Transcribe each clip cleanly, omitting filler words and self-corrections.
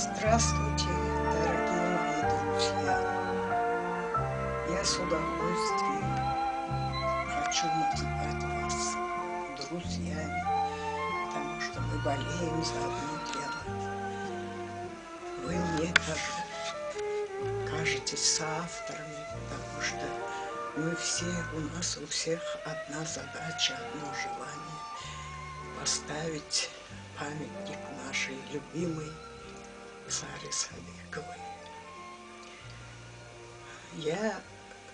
Здравствуйте, дорогие мои друзья! Я с удовольствием хочу называть вас друзьями, потому что мы болеем за одно дело. Вы мне даже кажетесь соавторами, потому что мы все, у нас у всех одна задача, одно желание – поставить памятник нашей любимой Саре Садыковой. Я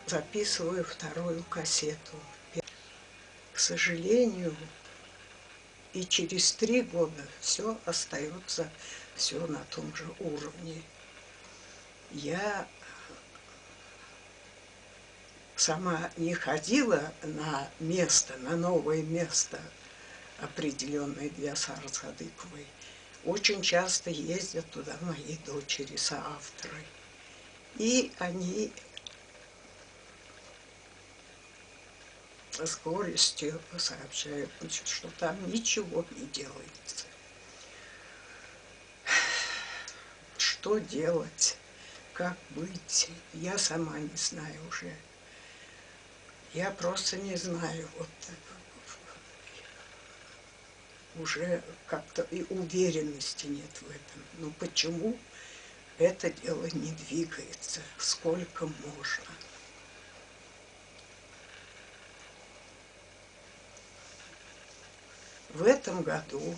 записываю вторую кассету. К сожалению, и через 3 года все остается все на том же уровне. Я сама не ходила на место, на новое место, определенное для Сары Садыковой. Очень часто ездят туда мои дочери, соавторы. И они с горестью сообщают, что там ничего не делается. Что делать, как быть, я сама не знаю уже. Я просто не знаю, вот уже как-то и уверенности нет в этом. Ну почему это дело не двигается, сколько можно? В этом году,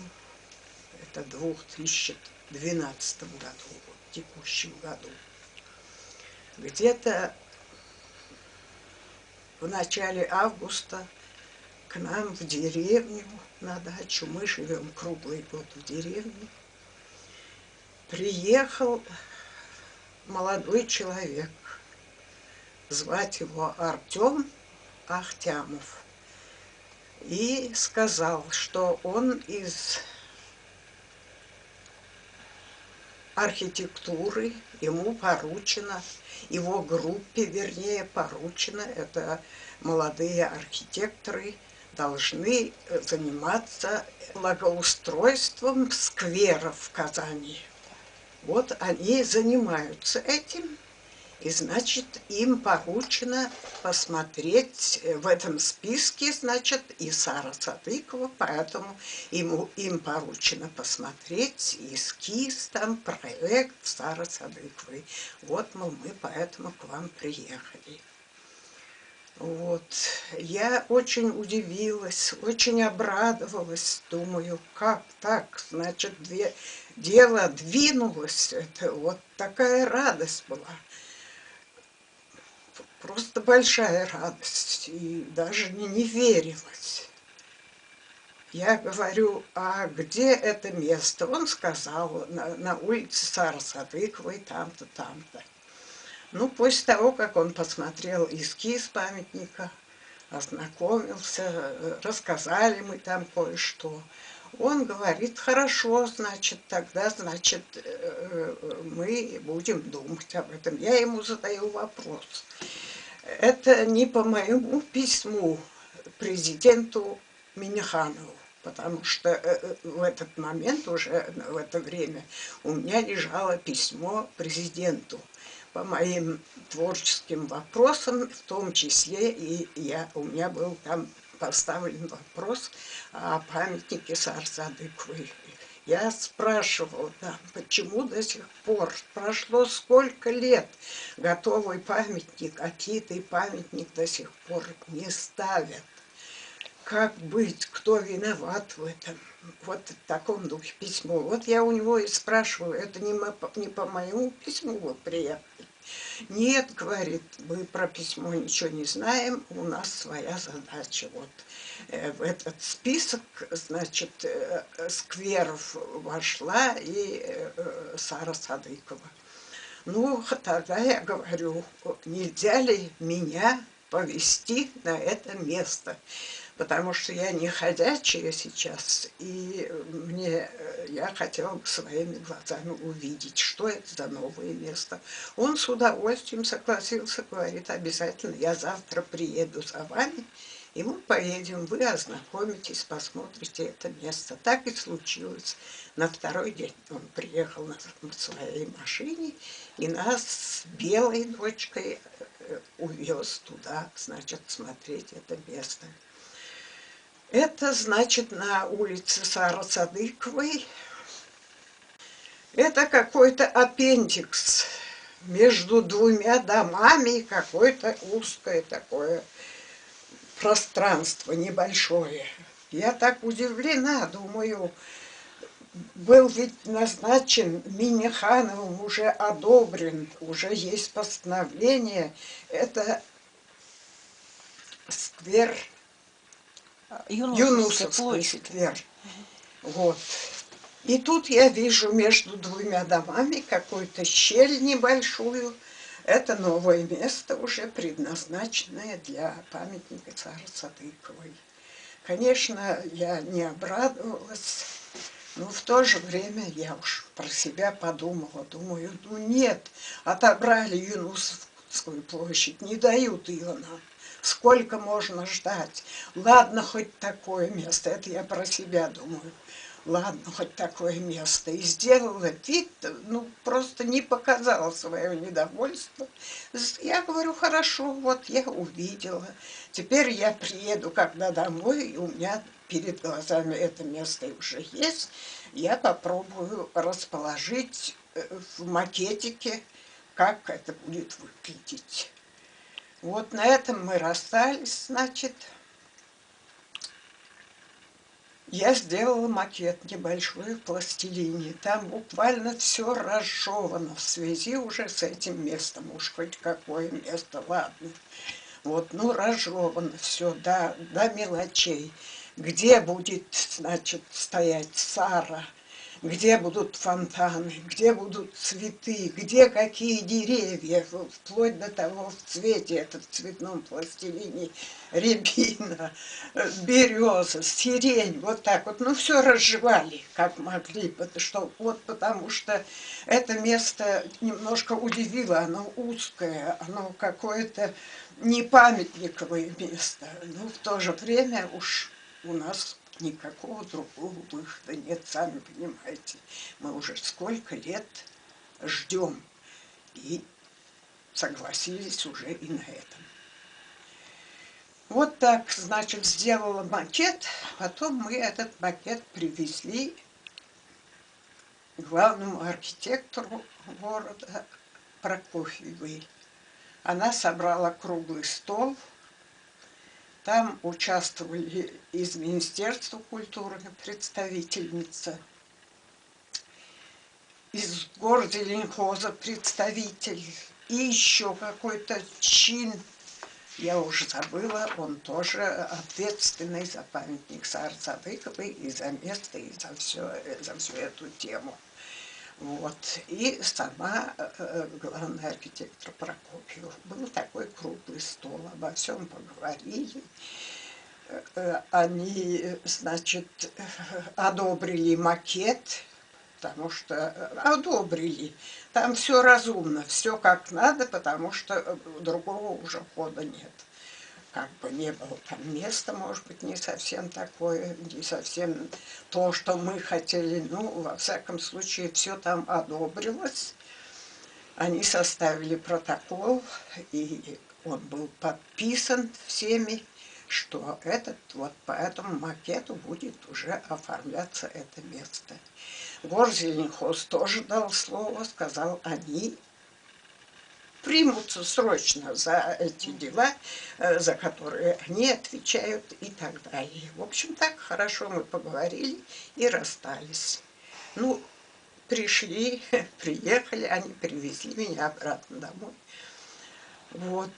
это в 2012 году, вот, в текущем году, где-то в начале августа к нам в деревню, на дачу, мы живем круглый год в деревне, приехал молодой человек, звать его Артем Ахтямов, и сказал, что он из архитектуры, ему поручено, его группе, вернее, поручено, это молодые архитекторы, должны заниматься благоустройством скверов в Казани. Вот они занимаются этим, и значит, им поручено посмотреть в этом списке, значит, и Сара Садыкова, поэтому им поручено посмотреть эскиз, там, проект Сары Садыковой. Вот, мол, мы поэтому к вам приехали. Вот. Я очень удивилась, очень обрадовалась, думаю, как так, значит, дело двинулось, это вот такая радость была. Просто большая радость, и даже не верилось. Я говорю, а где это место? Он сказал, на улице Сары Садыковой, там-то, там-то. Ну, после того, как он посмотрел эскиз памятника, ознакомился, рассказали мы там кое-что. Он говорит, хорошо, значит, тогда, значит, мы будем думать об этом. Я ему задаю вопрос. Это не по моему письму президенту Минниханову, потому что в этот момент, уже в это время, у меня лежало письмо президенту по моим творческим вопросам, в том числе и у меня был там поставлен вопрос о памятнике Сары Садыковой. Я спрашивала, да, почему до сих пор, прошло сколько лет, готовый памятник, отъитый памятник до сих пор не ставят. Как быть, кто виноват в этом? Вот в таком духе письмо. Вот я у него и спрашиваю, это не по моему письму вы приехали? Нет, говорит, мы про письмо ничего не знаем, у нас своя задача. Вот в этот список, значит, скверов вошла и Сара Садыкова. Ну, тогда я говорю, нельзя ли меня повезти на это место? Потому что я не ходячая сейчас, и я хотела бы своими глазами увидеть, что это за новое место. Он с удовольствием согласился, говорит, обязательно, я завтра приеду за вами, И мы поедем, вы ознакомитесь, посмотрите это место. Так и случилось. На второй день он приехал на своей машине и нас с белой дочкой увез туда, значит, смотреть это место. Это, значит, на улице Сары Садыковой. Это какой-то аппендикс между двумя домами, какое-то узкое такое пространство небольшое. Я так удивлена, думаю, был ведь назначен Миннехановым, уже одобрен, уже есть постановление. Это сквер, Юнусовский сквер. Вот. И тут я вижу между двумя домами какую-то щель небольшую. Это новое место, уже предназначенное для памятника Сары Садыковой. Конечно, я не обрадовалась, но в то же время я уж про себя подумала. Думаю, ну нет, отобрали Юнусовскую площадь, не дают ее нам. Сколько можно ждать? Ладно, хоть такое место, это я про себя думаю. Ладно, хоть такое место. И сделала вид, ну, просто не показала свое недовольство. Я говорю, хорошо, вот я увидела. Теперь я приеду, когда домой, и у меня перед глазами это место уже есть. Я попробую расположить в макетике, как это будет выглядеть. Вот на этом мы расстались, значит. Я сделала макет небольшой в пластилине. Там буквально все разжевано в связи уже с этим местом. Уж хоть какое место, ладно. Вот, ну, разжевано все до мелочей. Где будет, значит, стоять Сара, где будут фонтаны, где будут цветы, где какие деревья, вплоть до того в цвете, это в цветном пластилине, рябина, береза, сирень, вот так вот. Ну, все разжевали, как могли, потому что это место немножко удивило, оно узкое, оно какое-то не памятниковое место, но в то же время уж у нас никакого другого выхода нет, сами понимаете. Мы уже сколько лет ждем и согласились уже и на этом. Вот так, значит, сделала макет, потом мы этот макет привезли главному архитектору города Прокофьевой. Она собрала круглый стол. Там участвовали из Министерства культуры представительница, из горзеленхоза представитель и еще какой-то чин, я уже забыла, он тоже ответственный за памятник Сары Садыковой и за место, и за всю эту тему. Вот. И сама главный архитектор Прокопьев. Был такой круглый стол, обо всем поговорили. Они, значит, одобрили макет, потому что одобрили. Там все разумно, все как надо, потому что другого уже хода нет. Как бы не было там места, может быть, не совсем такое, не совсем то, что мы хотели. Ну, во всяком случае, все там одобрилось. Они составили протокол, и он был подписан всеми, что вот по этому макету будет уже оформляться это место. Горзеленхоз тоже дал слово, сказал, они примутся срочно за эти дела, за которые они отвечают и так далее. В общем, так хорошо мы поговорили и расстались. Ну, приехали, они привезли меня обратно домой. Вот.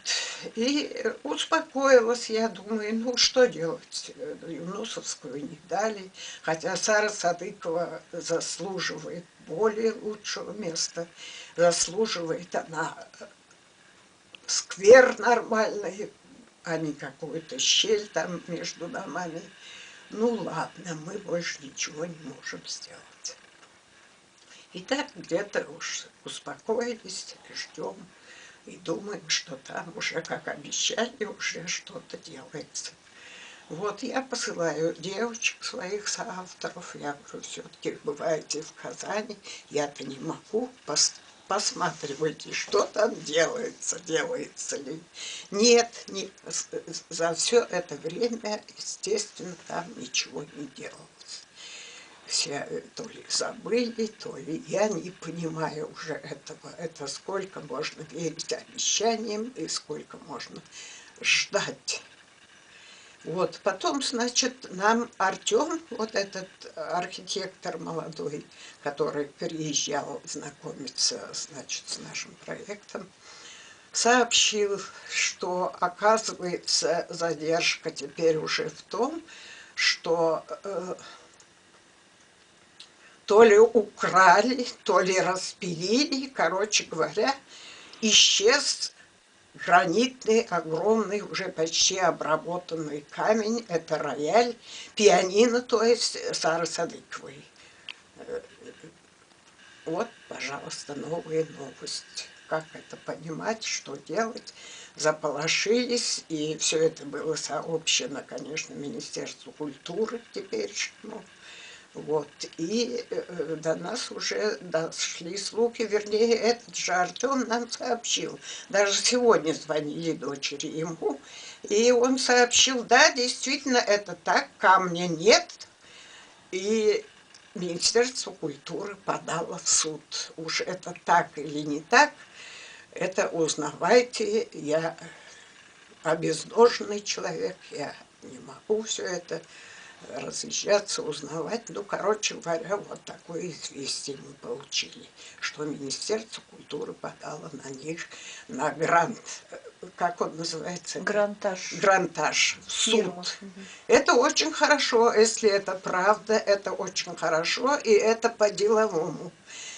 И успокоилась, я думаю, ну что делать, Юнусовскую не дали, хотя Сара Садыкова заслуживает более лучшего места, заслуживает она сквер нормальный, а не какую-то щель там между домами. Ну ладно, мы больше ничего не можем сделать. И так где-то уж успокоились, ждем. И думаем, что там уже, как обещали, уже что-то делается. Вот я посылаю девочек, своих соавторов. Я говорю, все-таки бываете в Казани, я-то не могу. Посматривайте, что там делается, делается ли. Нет, за все это время, естественно, там ничего не делалось. Все то ли забыли, то ли я не понимаю уже этого. Это сколько можно верить обещаниям и сколько можно ждать. Вот, потом, значит, нам Артем, вот этот архитектор молодой, который приезжал знакомиться, значит, с нашим проектом, сообщил, что, оказывается, задержка теперь уже в том, что то ли украли, то ли распилили, короче говоря, исчез гранитный, огромный, уже почти обработанный камень. Это рояль, пианино, то есть Сары Садыковой. Вот, пожалуйста, новые новости. Как это понимать, что делать? Заполошились, и все это было сообщено, конечно, Министерству культуры теперешнему. Вот, и до нас уже дошли слухи, вернее, этот же Артем нам сообщил. Даже сегодня звонили дочери ему, и он сообщил, да, действительно, это так, камня нет, и Министерство культуры подало в суд. Уж это так или не так, это узнавайте, я обездоженный человек, я не могу все это разъезжаться, узнавать. Ну, короче говоря, вот такое известие мы получили, что Министерство культуры подало на них на грант, как он называется? Грантаж. Грантаж в суд. Фирма. Это очень хорошо, если это правда, это очень хорошо, и это по-деловому.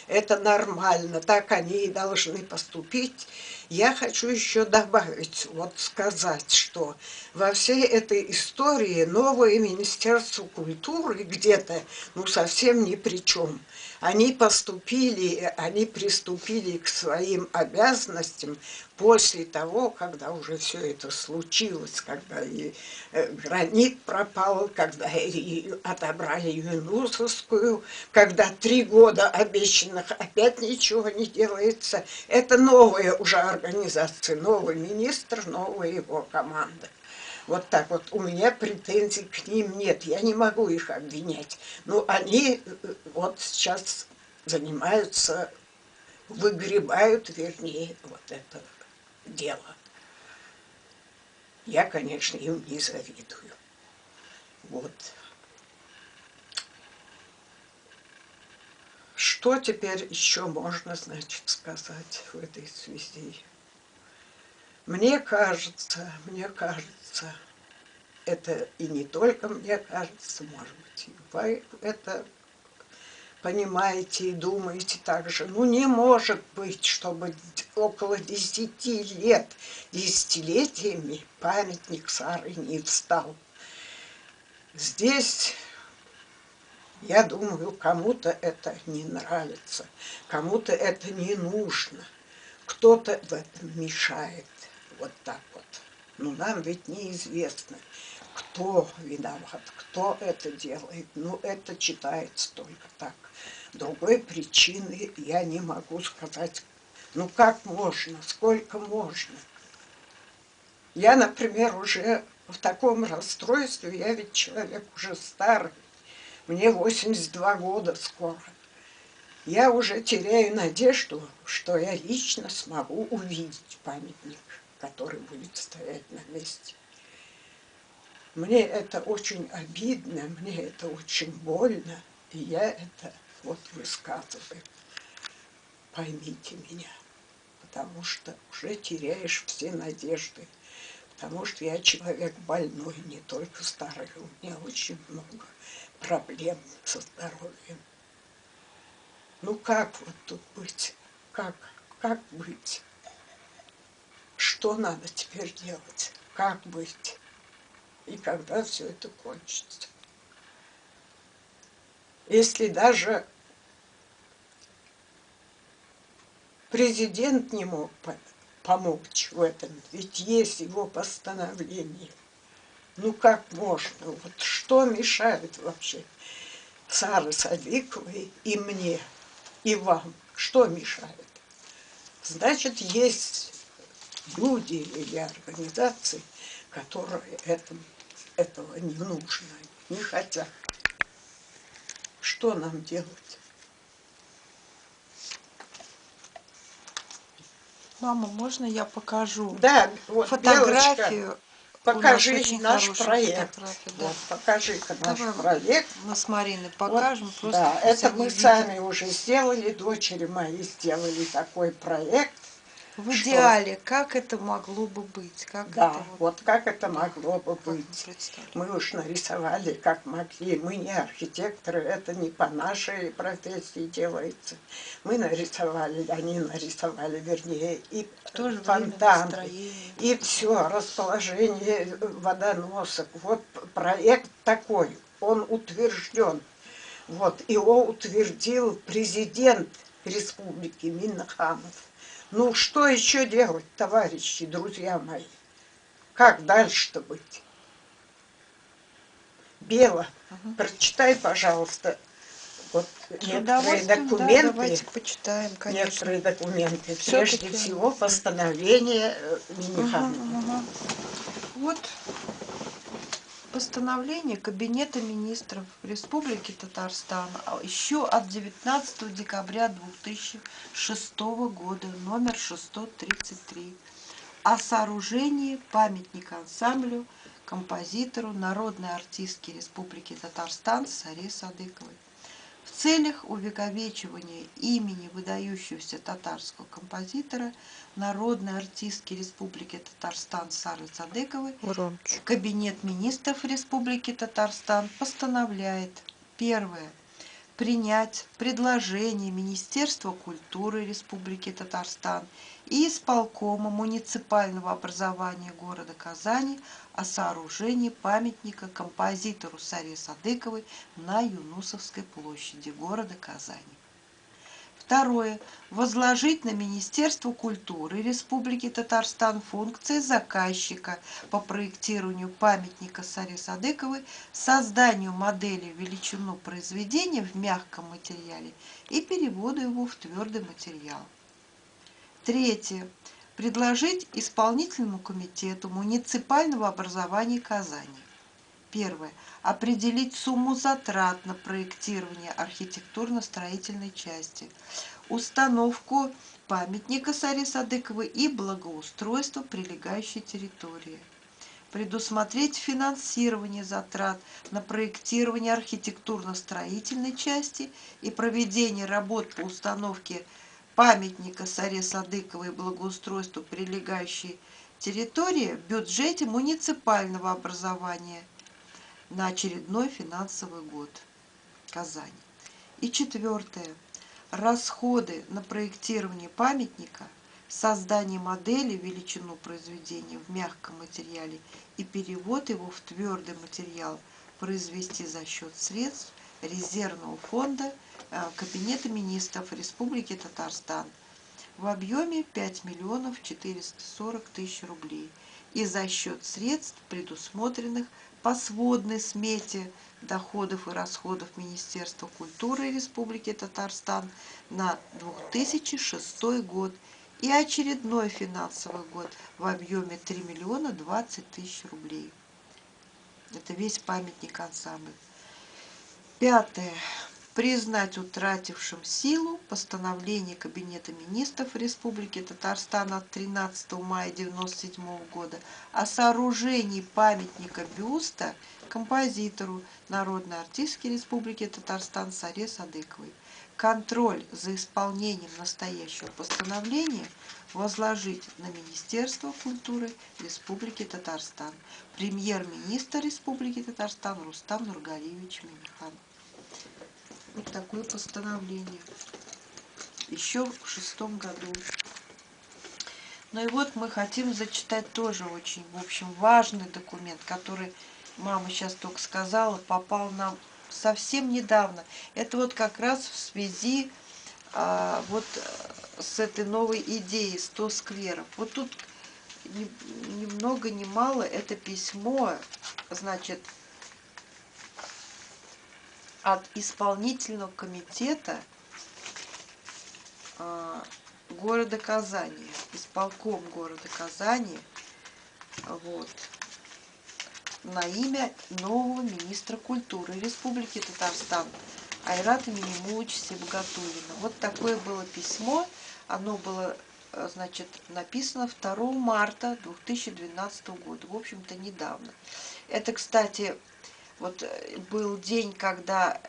Это нормально, так они и должны поступить. Я хочу еще добавить, вот сказать, что во всей этой истории новое Министерство культуры где-то, ну, совсем ни при чем. Они приступили к своим обязанностям после того, когда уже все это случилось, когда и гранит пропал, когда и отобрали Юнусовскую, когда 3 года обещанных опять ничего не делается. Это новая уже организация, новый министр, новая его команда. Вот так вот. У меня претензий к ним нет. Я не могу их обвинять. Но они вот сейчас занимаются, выгребают, вернее, вот это дело. Я, конечно, им не завидую. Вот. Что теперь еще можно, значит, сказать в этой связи? Мне кажется, это и не только мне кажется, может быть, и вы это понимаете и думаете так же. Ну, не может быть, чтобы около 10 лет, десятилетиями памятник Сары не встал. Здесь, я думаю, кому-то это не нравится, кому-то это не нужно, кто-то в этом мешает. Вот так вот. Но нам ведь неизвестно, кто виноват, кто это делает. Ну, это читается только так. Другой причины я не могу сказать. Ну, как можно, сколько можно? Я, например, уже в таком расстройстве, я ведь человек уже старый, мне 82 года скоро. Я уже теряю надежду, что я лично смогу увидеть памятник, который будет стоять на месте. Мне это очень обидно, мне это очень больно, и я это вот высказываю. Поймите меня, потому что уже теряешь все надежды, потому что я человек больной, не только старый, у меня очень много проблем со здоровьем. Ну как вот тут быть? Как быть? Что надо теперь делать? Как быть? И когда все это кончится? Если даже президент не мог помочь в этом, ведь есть его постановление. Ну как можно? Вот что мешает вообще Саре Садыковой и мне, и вам? Что мешает? Значит, есть люди или организации, которые этого не нужно, не хотят. Что нам делать? Мама, можно я покажу Да, вот, Белочка, фотографию? У нас покажи очень наш хорошая проект. фотография, да. Вот, покажи-ка наш Давай проект. мы с Мариной Вот, покажем, просто да, пусть это они мы видят. сами уже сделали, дочери мои сделали такой проект, В что, идеале, как это могло бы быть? Как это да, вот, вот как это да, могло бы как мы быть. представляем. Мы уж нарисовали, как могли. Мы не архитекторы, это не по нашей профессии делается. Мы нарисовали, они нарисовали, вернее, и В то же время фонтаны, настроение. и все, расположение водоносок. Вот проект такой, он утвержден. Вот, его утвердил президент республики Миннаханов. Ну, что еще делать, товарищи, друзья мои? Как дальше-то быть? Бела, прочитай, пожалуйста, вот С некоторые удовольствием, да, документы, давайте почитаем, конечно. некоторые документы. Прежде Все-таки. всего, постановление Минниханова. Вот постановление Кабинета министров Республики Татарстан еще от 19 декабря 2006 года, номер 633, о сооружении памятника ансамблю композитору, народной артистке Республики Татарстан Саре Садыковой. В целях увековечивания имени выдающегося татарского композитора, народной артистки Республики Татарстан Сары Садыковой, Громче. Кабинет министров Республики Татарстан постановляет: первое. Принять предложение Министерства культуры Республики Татарстан и исполкома муниципального образования города Казани о сооружении памятника композитору Саре Садыковой на Юнусовской площади города Казани. Второе. Возложить на Министерство культуры Республики Татарстан функции заказчика по проектированию памятника Саре Садыковой, созданию модели величину произведения в мягком материале и переводу его в твердый материал. Третье. Предложить исполнительному комитету муниципального образования Казани. Первое. Определить сумму затрат на проектирование архитектурно-строительной части, установку памятника Саре Садыковой и благоустройство прилегающей территории. Предусмотреть финансирование затрат на проектирование архитектурно-строительной части и проведение работ по установке памятника Саре Садыковой и благоустройству прилегающей территории в бюджете муниципального образования на очередной финансовый год. Казань. И четвертое. Расходы на проектирование памятника, создание модели величину произведения в мягком материале и перевод его в твердый материал произвести за счет средств резервного фонда Кабинета министров Республики Татарстан в объеме 5 миллионов 440 тысяч рублей и за счет средств, предусмотренных по сводной смете доходов и расходов Министерства культуры Республики Татарстан на 2006 год и очередной финансовый год в объеме 3 миллиона 20 тысяч рублей. Это весь памятник ансамбля. Пятое. Признать утратившим силу постановление Кабинета министров Республики Татарстан от 13 мая 1997 года о сооружении памятника бюста композитору, народной артистке Республики Татарстан Саре Садыковой. Контроль за исполнением настоящего постановления возложить на Министерство культуры Республики Татарстан. Премьер-министр Республики Татарстан Рустам Нургалиевич Минниханов. Вот такое постановление. Еще в 2006 году. Ну и вот мы хотим зачитать тоже очень, в общем, важный документ, который мама сейчас только сказала, попал нам совсем недавно. Это вот как раз в связи с этой новой идеей 100 скверов. Вот тут ни много ни мало это письмо значит, от исполнительного комитета города Казани, исполком города Казани, вот, на имя нового министра культуры Республики Татарстан Айрата Минимуловича Сибагатуллина. Вот такое было письмо. Оно было, значит, написано 2 марта 2012 года, в общем-то, недавно. Это, кстати, вот был день, когда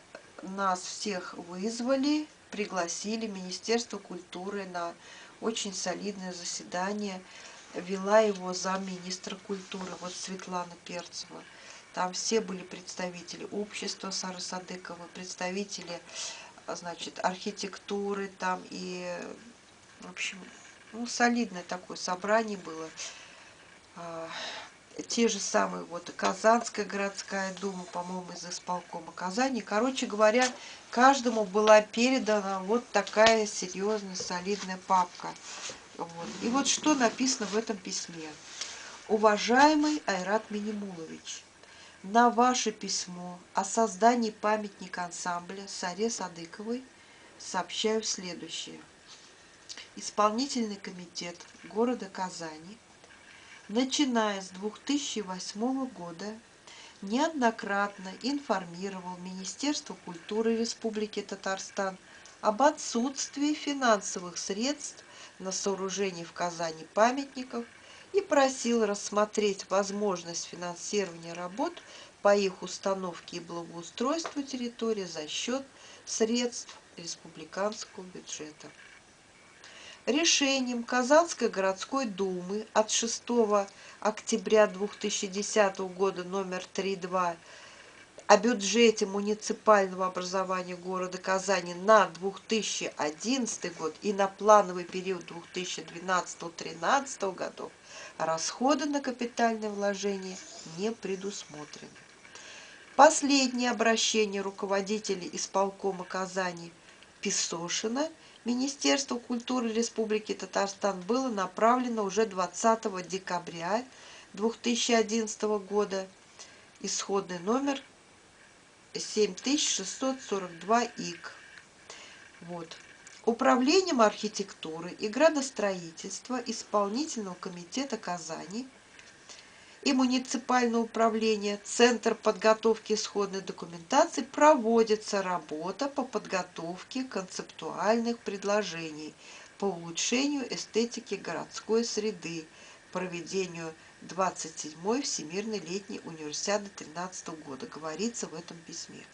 нас всех вызвали, пригласили Министерство культуры на очень солидное заседание. Вела его замминистра культуры, вот Светлана Перцева. Там все были представители общества Сары Садыковой, представители, значит, архитектуры там и, в общем, ну, солидное такое собрание было. Те же самые, вот, Казанская городская дума, по-моему, из исполкома Казани. Короче говоря, каждому была передана вот такая серьезная, солидная папка. Вот. И вот что написано в этом письме. Уважаемый Айрат Минимулович, на ваше письмо о создании памятника ансамбля Саре Садыковой сообщаю следующее. Исполнительный комитет города Казани, начиная с 2008 года, неоднократно информировал Министерство культуры Республики Татарстан об отсутствии финансовых средств на сооружение в Казани памятников и просил рассмотреть возможность финансирования работ по их установке и благоустройству территории за счет средств республиканского бюджета. Решением Казанской городской думы от 6 октября 2010 года номер 3.2 о бюджете муниципального образования города Казани на 2011 год и на плановый период 2012-2013 годов расходы на капитальные вложения не предусмотрены. Последнее обращение руководителей исполкома Казани Песошина Министерству культуры Республики Татарстан было направлено уже 20 декабря 2011 года, исходный номер 7642 ИК. Вот. Управлением архитектуры и градостроительства Исполнительного комитета Казани и муниципальное управление Центр подготовки исходной документации проводится работа по подготовке концептуальных предложений по улучшению эстетики городской среды, проведению 27-й Всемирной летней универсиады 2013 года, говорится в этом письме.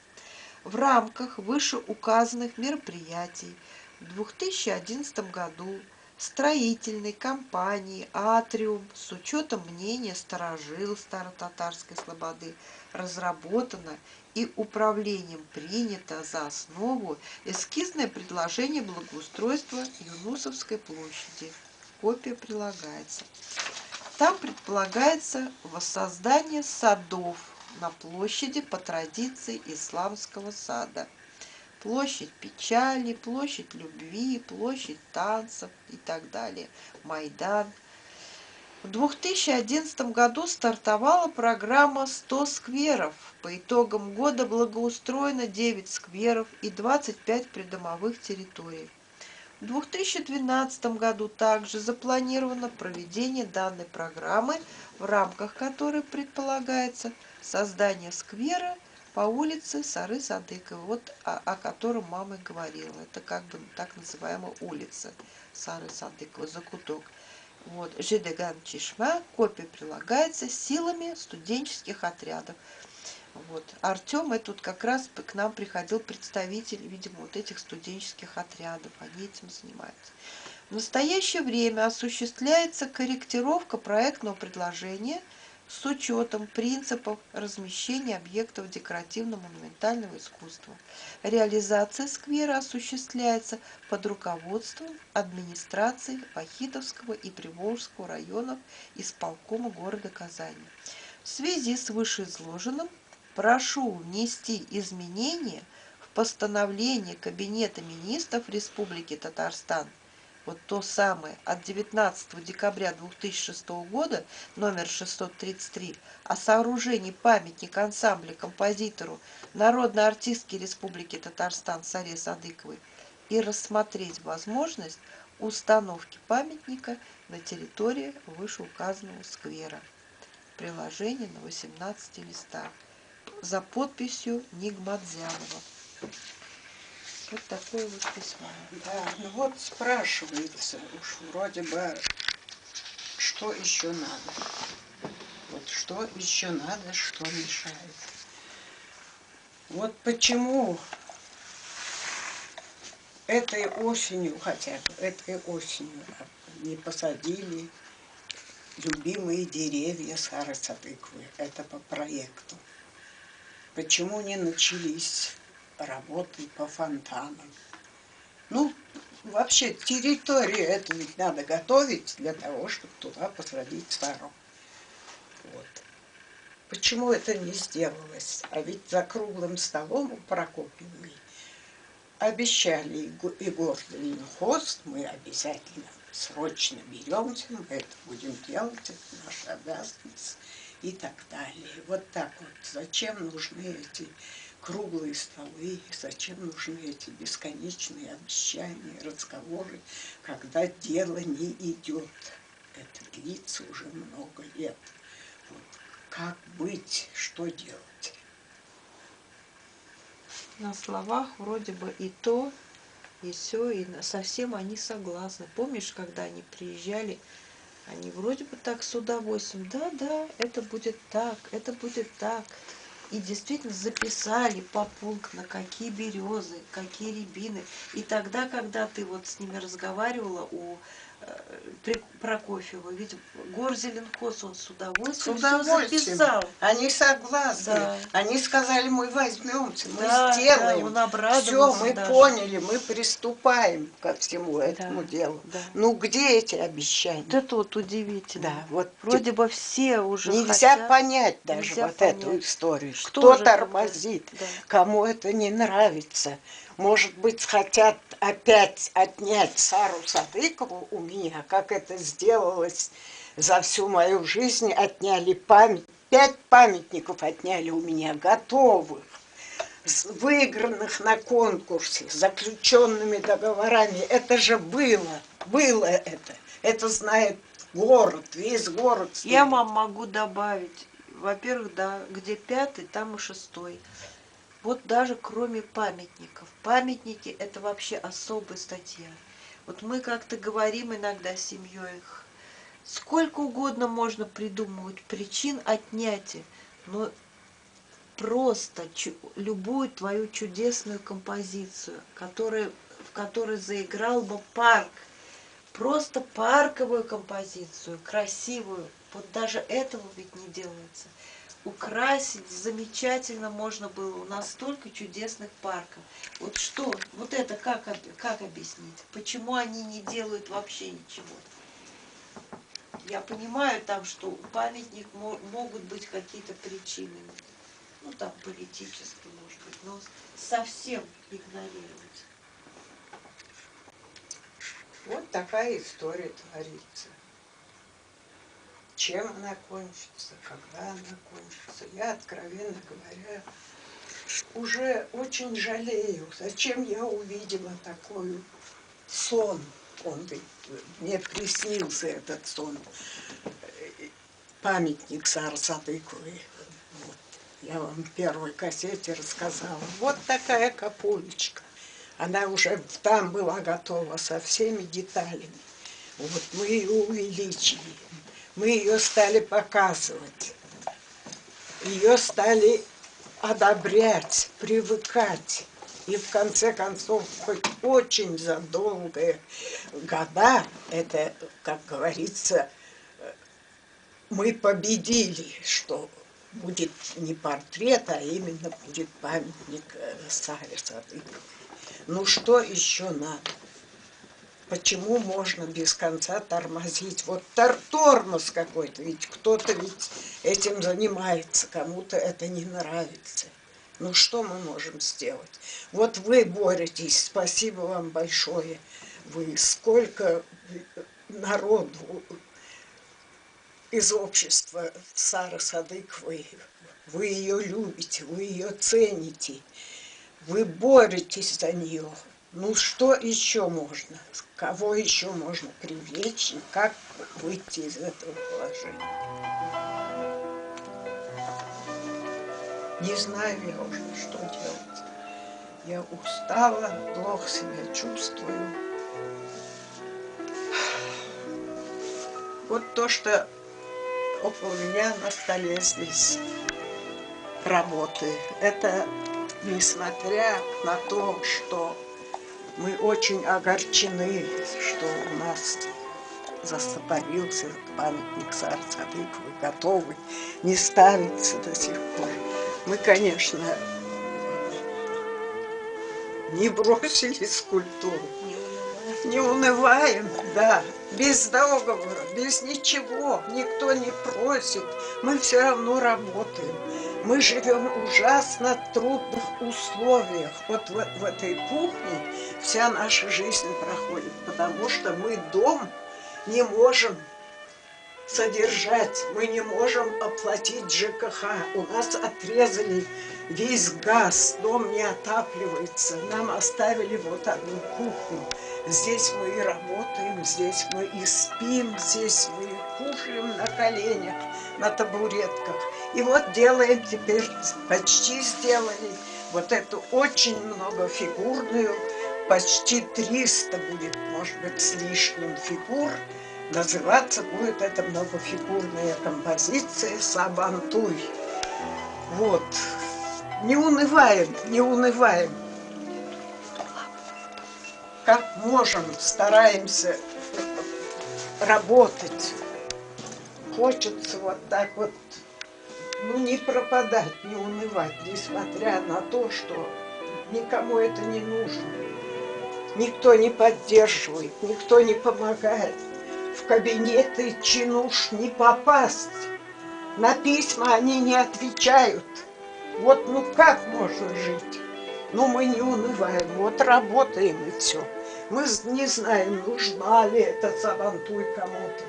В рамках вышеуказанных мероприятий в 2011 году строительной компании «Атриум» с учетом мнения старожил Старотатарской слободы разработано и управлением принято за основу эскизное предложение благоустройства Юнусовской площади. Копия прилагается. Там предполагается воссоздание садов на площади по традиции исламского сада. Площадь печали, площадь любви, площадь танцев и так далее, Майдан. В 2011 году стартовала программа «100 скверов». По итогам года благоустроено 9 скверов и 25 придомовых территорий. В 2012 году также запланировано проведение данной программы, в рамках которой предполагается создание сквера по улице Сары Садыковой, вот о котором мама говорила. Это как бы так называемая улица Сары Садыковой, закуток. Вот, Жидеган Чишма, копия прилагается силами студенческих отрядов. Вот. Артем, это тут как раз к нам приходил представитель, видимо, вот этих студенческих отрядов. Они этим занимаются. В настоящее время осуществляется корректировка проектного предложения с учетом принципов размещения объектов декоративно-монументального искусства. Реализация сквера осуществляется под руководством администрации Вахитовского и Приволжского районов исполкома города Казани. В связи с вышеизложенным прошу внести изменения в постановление Кабинета министров Республики Татарстан вот то самое, от 19 декабря 2006 года, номер 633, о сооружении памятника ансамбля композитору народной артистки Республики Татарстан Саре Садыковой и рассмотреть возможность установки памятника на территории вышеуказанного сквера. Приложение на 18 листах за подписью Нигматзянова. Вот такое вот письмо. Да, ну вот спрашивается, уж вроде бы, что еще надо. Вот что еще надо, что мешает. Вот почему этой осенью, хотя бы этой осенью не посадили любимые деревья Сары Садыковой. Это по проекту. Почему не начались работы по фонтанам? Ну, вообще, территорию эту ведь надо готовить для того, чтобы туда посадить Сару. Вот. Почему это не сделалось? А ведь за круглым столом у Прокопьевой обещали Егор Ленхост, мы обязательно срочно беремся, мы это будем делать, это наша обязанность и так далее. Вот так вот. Зачем нужны эти круглые столы, зачем нужны эти бесконечные обещания, разговоры, когда дело не идет. Это длится уже много лет. Вот. Как быть, что делать? На словах вроде бы и то, и все, и совсем они согласны. Помнишь, когда они приезжали, они вроде бы так с удовольствием, да, это будет так, это будет так. И действительно записали попунктно, какие березы, какие рябины. И тогда, когда ты вот с ними разговаривала Прокофьева, ведь Горзеленхоз, он с удовольствием все записал. Они согласны. Да. Они сказали, мы возьмемся, мы Да, сделаем. он обрадовался все, мы даже. поняли, мы приступаем ко всему этому делу. Да. Ну где эти обещания? Вот это вот удивительно. Да, вот вроде бы все уже нельзя хотят, понять даже нельзя вот понять. эту историю. Кто Кто же тормозит, тогда? Да. кому это не нравится. Может быть, хотят опять отнять Сару Садыкову у меня, как это сделалось за всю мою жизнь. Отняли 5 памятников отняли у меня, готовых, выигранных на конкурсе, заключенными договорами. Это же было это. Это знает город, весь город знает. Я вам могу добавить, во-первых, да, где 5, там и 6. Вот даже кроме памятников. Памятники – это вообще особая статья. Вот мы как-то говорим иногда с семьей, сколько угодно можно придумывать причин отнятия, но просто любую твою чудесную композицию, в которой заиграл бы парк, просто парковую композицию, красивую, вот даже этого ведь не делается. Украсить замечательно можно было, у нас столько чудесных парков. Вот что, вот это как объяснить? Почему они не делают вообще ничего? Я понимаю там, что у памятник могут быть какие-то причины, ну там политические, может быть, но совсем игнорировать. Вот такая история творится. Чем она кончится, когда она кончится. Я, откровенно говоря, уже очень жалею, зачем я увидела такой сон. Мне приснился этот сон. Памятник Сары Садыковой. Вот. Я вам в первой кассете рассказала. Вот такая капулечка. Она уже там была готова со всеми деталями. Вот мы ее увеличили. Мы ее стали показывать. Ее стали одобрять, привыкать. И в конце концов, хоть очень за долгие года, это, как говорится, мы победили, что будет не портрет, а именно будет памятник Саре Садыковой. Ну что еще надо? Почему можно без конца тормозить? Вот тормоз какой-то, ведь кто-то ведь этим занимается, кому-то это не нравится. Ну что мы можем сделать? Вот вы боретесь, спасибо вам большое. вы, сколько народу из общества Сары Садыковой. Вы ее любите, вы ее цените, вы боретесь за нее. Ну что еще можно? Кого еще можно привлечь и как выйти из этого положения? Не знаю я уже, что делать. Я устала, плохо себя чувствую. Вот то, что около меня на столе здесь работы, это несмотря на то, что мы очень огорчены, что у нас застопорился памятник Сары Садыковой, готовый, не ставится до сих пор. Мы, конечно, не бросили скульптуру, не унываем, да, без договора, без ничего, никто не просит, мы все равно работаем. Мы живем в ужасно трудных условиях. Вот в этой кухне вся наша жизнь проходит, потому что мы дом не можем содержать, мы не можем оплатить ЖКХ. У нас отрезали весь газ, дом не отапливается. Нам оставили вот одну кухню. Здесь мы и работаем, здесь мы и спим, здесь мы и кушаем на коленях, на табуретках. И вот делаем теперь, почти сделали, вот эту очень многофигурную, почти 300 будет, может быть, с лишним фигур. Называться будет эта многофигурная композиция «Сабантуй». Вот. Не унываем, не унываем. Как можем, стараемся работать. Хочется вот так вот, ну, не пропадать, не унывать, несмотря на то, что никому это не нужно. Никто не поддерживает, никто не помогает. В кабинеты чинуш не попасть. На письма они не отвечают. Вот ну как можно жить? Ну мы не унываем, вот работаем и все. Мы не знаем, нужна ли эта Сабантуй кому-то.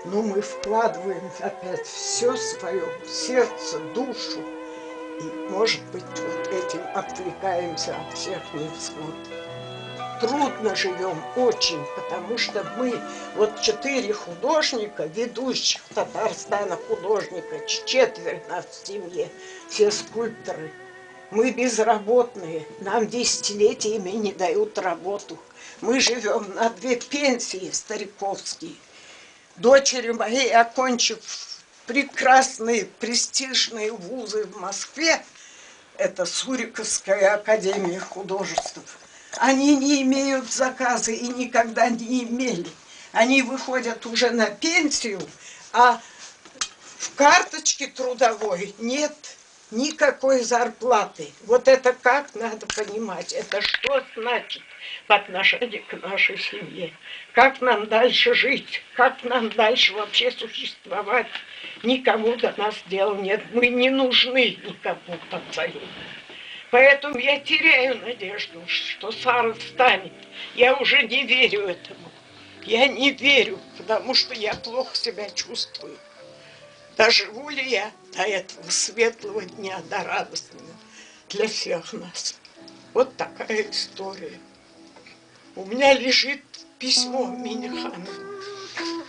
Но мы вкладываем опять все свое, сердце, душу. И, может быть, вот этим отвлекаемся от всех невзгод. Трудно живем очень, потому что мы, вот 4 художника, ведущих Татарстана художника, 4 нас в семье, все скульпторы. Мы безработные, нам десятилетиями не дают работу. Мы живем на 2 пенсии стариковские. Дочери моей, окончив прекрасные, престижные вузы в Москве, это Суриковская академия художеств, они не имеют заказа и никогда не имели. Они выходят уже на пенсию, а в карточке трудовой нет никакой зарплаты. Вот это как надо понимать? Это что значит по отношению к нашей семье? Как нам дальше жить? Как нам дальше вообще существовать? Никому до нас дела нет. Мы не нужны никому абсолютно. Поэтому я теряю надежду, что Сара встанет. Я уже не верю этому. Я не верю, потому что я плохо себя чувствую. Доживу ли я до этого светлого дня, до радостного для всех нас? Вот такая история. У меня лежит письмо Минниханову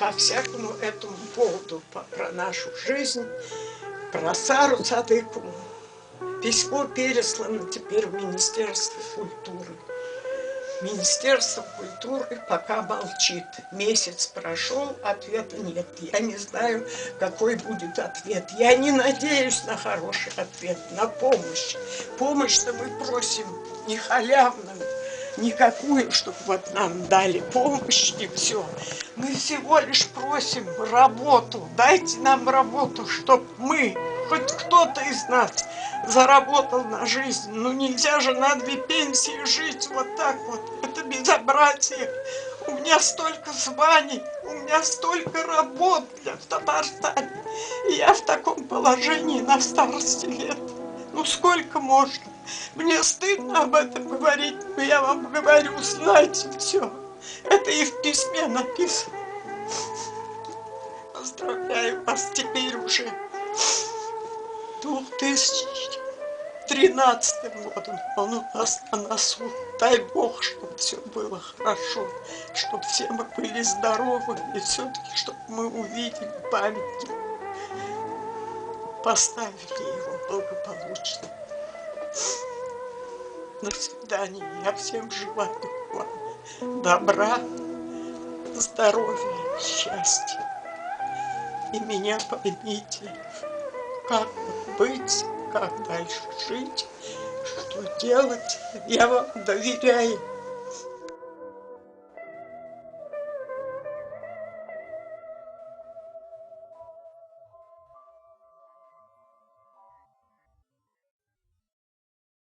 по всякому этому поводу, про нашу жизнь, про Сару Садыкову. Письмо переслано теперь в Министерство культуры. Министерство культуры пока молчит. Месяц прошел, ответа нет. Я не знаю, какой будет ответ. Я не надеюсь на хороший ответ, на помощь. Помощь-то мы просим не халявную, никакую, чтобы вот нам дали помощь и все. Мы всего лишь просим работу. Дайте нам работу, чтобы мы, хоть кто-то из нас, заработал на жизнь. Ну нельзя же на 2 пенсии жить вот так вот. Это безобразие. У меня столько званий, у меня столько работ в Татарстане. И я в таком положении на старости лет. Ну сколько можно? Мне стыдно об этом говорить, но я вам говорю, знайте все. Это и в письме написано. Поздравляю вас теперь уже 2013 годом. Он у нас на носу. Дай Бог, чтобы все было хорошо, чтобы все мы были здоровы, и все-таки, чтобы мы увидели памятник, поставили его благополучно. До свидания. Я всем желаю вам добра, здоровья, счастья. И меня поймите, как быть, как дальше жить, что делать. Я вам доверяю.